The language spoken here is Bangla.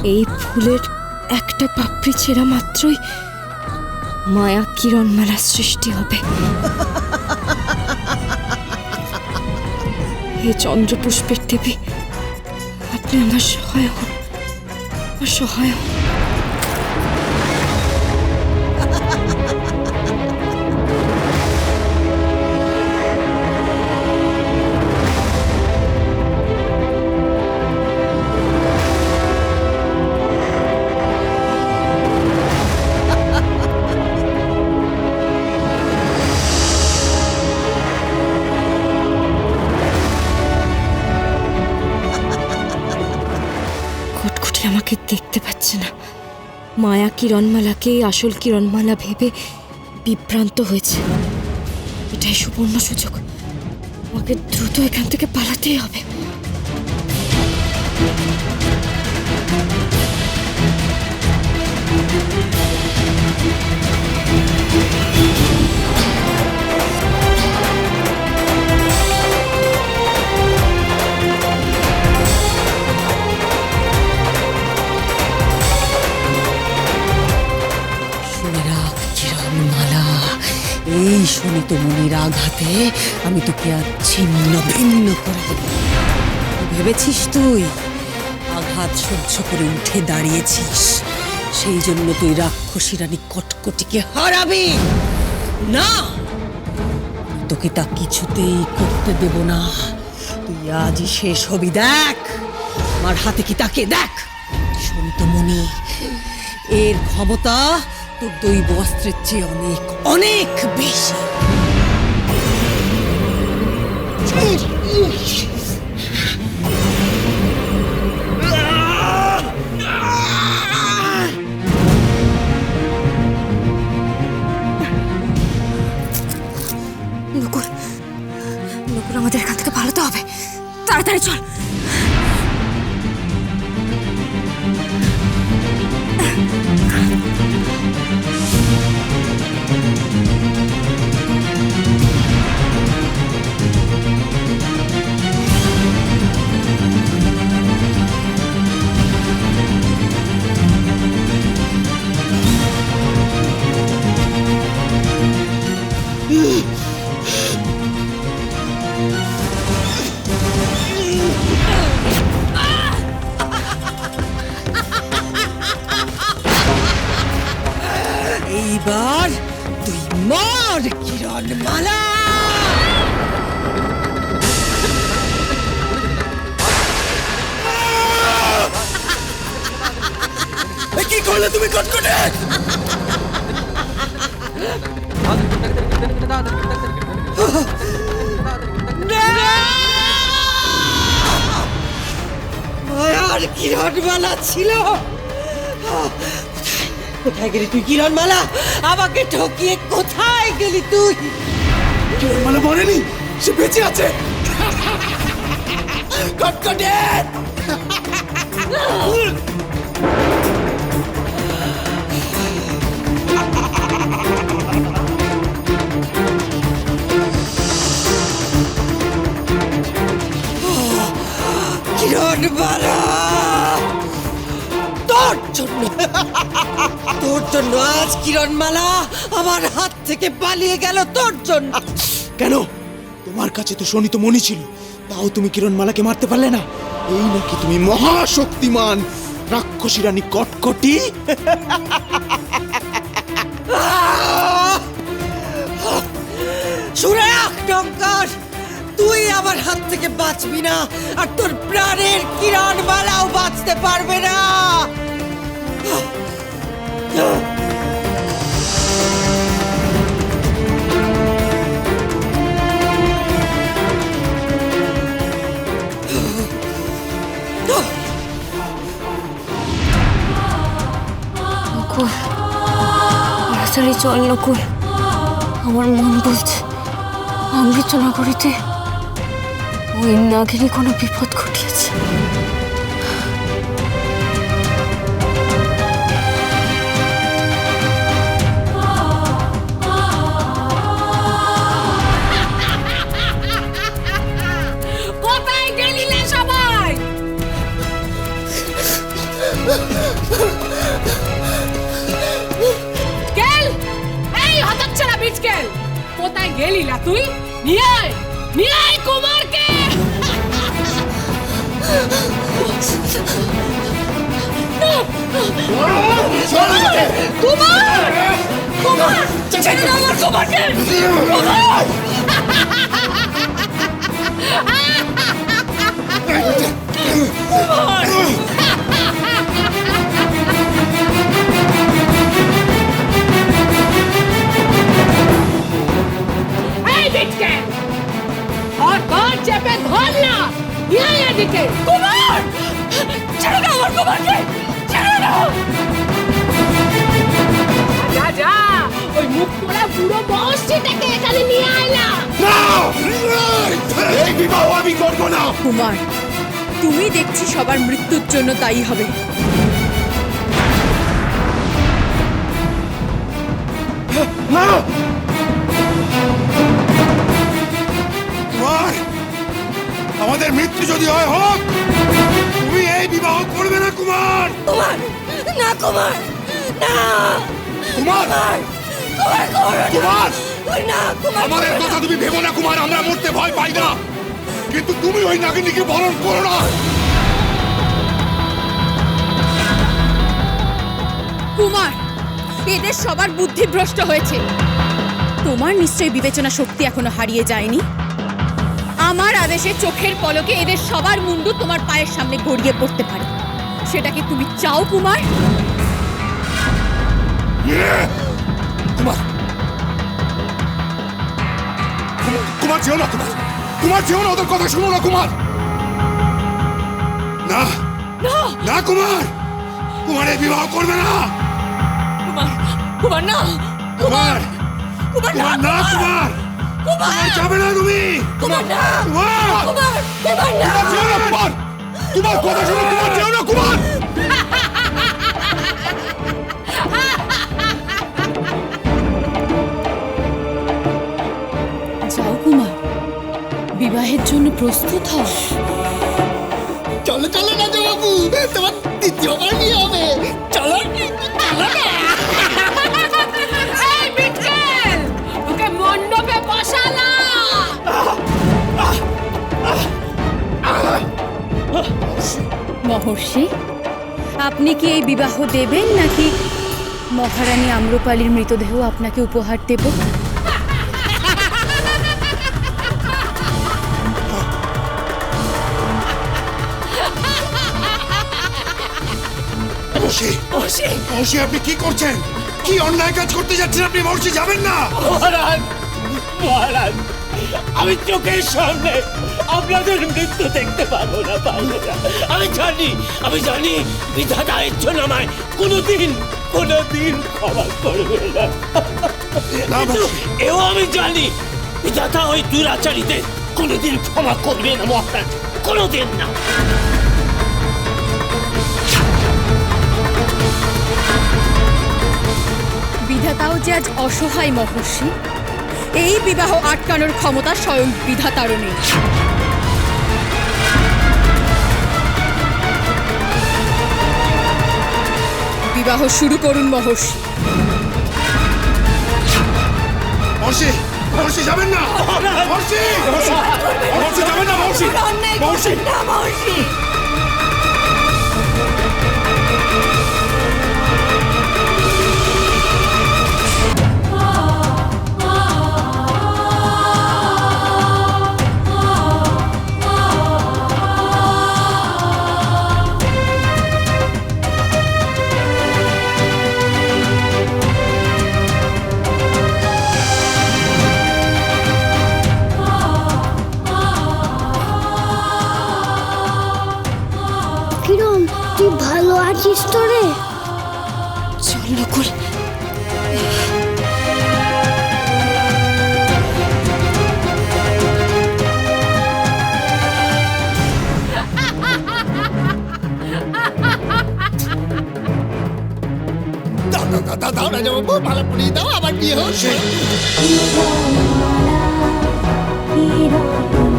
এই ফুলের একটা পাপড়ি ছেঁড়া মাত্রই মায়া কিরণমালা সৃষ্টি হবে। হে চন্দ্রপুষ্পের দেবী, আপনি আমার সহায় হন, আমার সহায় হন। কটকটি আমাকে দেখতে পাচ্ছে না। মায়া কিরণমালাকে আসল কিরণমালা ভেবে বিভ্রান্ত হয়েছে। এটাই সুবর্ণ সুযোগ, আমাকে দ্রুত এখান থেকে পালাতেই হবে। এই শোনিত মনির আঘাতে আমি তোকে আর ছিন্ন ভিন্ন করে দেব। ভেবেছিস তুই আঘাত সহ্য করে উঠে দাঁড়িয়েছিস, সেই জন্য তুই রাক্ষসী রানী কটকটিকে হারাবি না? তোকে তা কিছুতেই করতে দেব না। তুই আজই শেষ হবি। দেখ আমার হাতে কি, তাকে দেখ। শোনিত মনি, এর ক্ষমতা তোর দৈব অস্ত্রের চেয়ে অনেক অনেক বেশি। নকুল, নকুল, আমাদের এখান থেকে পালাতে হবে, তাড়াতাড়ি চল। এইবার তুই মর কিরণমালা। কি করলে তুমি কটকটে? মায়ার কিরণমালা ছিল। কোথায় গেলি তুই কিরণমালা? আমাকে ঠকিয়ে কোথায় গেলি তুই? কিরণমালা মরেনি, সে বেঁচে আছে। কটকটে! কিরণমালা, তোর জন্য, তোর জন্য আজ কিরণমালা আমার হাত থেকে পালিয়ে গেল। তোর জন্য। কেন? তোমার কাছে তো শোনিত মণি ছিল, তাও তুমি কিরণমালাকে মারতে পারলে না। এই নাকি তুমি মহাশক্তিমান রাক্ষসী রানী কটকটি? শুনে রাখ টঙ্কার, তুই আমার হাত থেকে বাঁচবি না, আর তোর প্রাণের কিরণমালাও বাঁচতে পারবে না। নকুল, তাড়াতাড়ি চল নকুল, আমার মন বলছে অমৃতনগরীতে ওই নাগিনী কোনো বিপদ ঘটিয়েছে। কোথায় গেলিলে সবাই? গেল এই হতচ্ছাড়া বিটকেল, কোথায় গেলি না তুই? নিয়ে আয় কুমারকে। কুমার কুমার ছেড়ে দাও আমার কুমারকে। কুমার এই বিটকেল, ধর চেপে ধর না, নিয়ে আয় এদিকে। কুমার ছেড়ে দাও আমার কুমারকে, ছেড়ে দাও। যা যা, ওই মুখ পোড়া বুড়ো বয়সটাকে এখানে নিয়ে আয় না। এই বিবাহ আমি করবো না। কুমার, তুমি দেখছি সবার মৃত্যুর জন্য দায়ী হবে। না কুমার, আমাদের মৃত্যু যদি হয় হোক, তুমি এই বিবাহ করবে না কুমার। কুমার না, কুমার না, কুমার কুমার না কুমার, আমাদের কথা তুমি ভেবো না কুমার, আমরা মরতে ভয় পাই না, কিন্তু তুমি ওই নাগিনীকে বরণ করো না। কুমার, এদের সবার বুদ্ধি ভ্রষ্ট হয়েছে। তোমার নিশ্চয়ই বিবেচনা শক্তি এখনো হারিয়ে যায়নি। আমার আদেশে চোখের পলকে এদের সবার মুন্ডু তোমার পায়ের সামনে গড়িয়ে পড়তে পারে। সেটা কি তুমি চাও কুমার? কুমার কুমার যেও না, কুমার যেও না, ওদের কথা শুনো না কুমার। না না কুমার, কুমার এই বিবাহ করবে না। কুমার না, কুমার কুমার কুমার না, কুমার কুমার যাবে না তুমি। কুমার না, কুমার কুমার না, কুমার যেও না, কুমার তোমার কথা শুনো, কুমার যেও না কুমার। যাও কুমার, বিবাহের জন্য প্রস্তুত হও। চলো চলো না বাবু, তোমার দ্বিতীয়বার বিয়ে হবে। চলো চলো না। এই বিটকেল, ওকে মণ্ডপে বসালা। মহর্ষি, আপনি কি এই বিবাহ দেবেন নাকি মহারানী আম্রপালির মৃতদেহ আপনাকে উপহার দেব? মহর্ষি আপনি কি করছেন? কি অন্যায় কাজ করতে যাচ্ছেন আপনি? মহর্ষি যাবেন না। মহারাজ, মহারাজ, আমি চোখের সামনে আপনাদের মৃত্যু দেখতে পারবো না। আমি জানি বিধাতা এর জন্য আমায় কোনোদিন ক্ষমা করবে না। কিন্তু এও আমি জানি বিধাতা ওই দুরাচারীদের কোনোদিন ক্ষমা করবে না মহারাজ, কোনোদিন না। বিধাতাও যে আজ অসহায় মহর্ষি, এই বিবাহ আটকানোর ক্ষমতা স্বয়ং বিধাতারও নেই। বিবাহ শুরু করুন মহর্ষি। মহর্ষি মহর্ষি যাবেন না। মহর্ষি মহর্ষি যাবেন না। মহর্ষি মহর্ষি না মহর্ষি, কিরণ, তুই ভালো আছিস তো রে? চল নকুল। দাও না বাবু, ভালো পড়িয়ে দাও, আবার বিয়ে হচ্ছে। কিরণ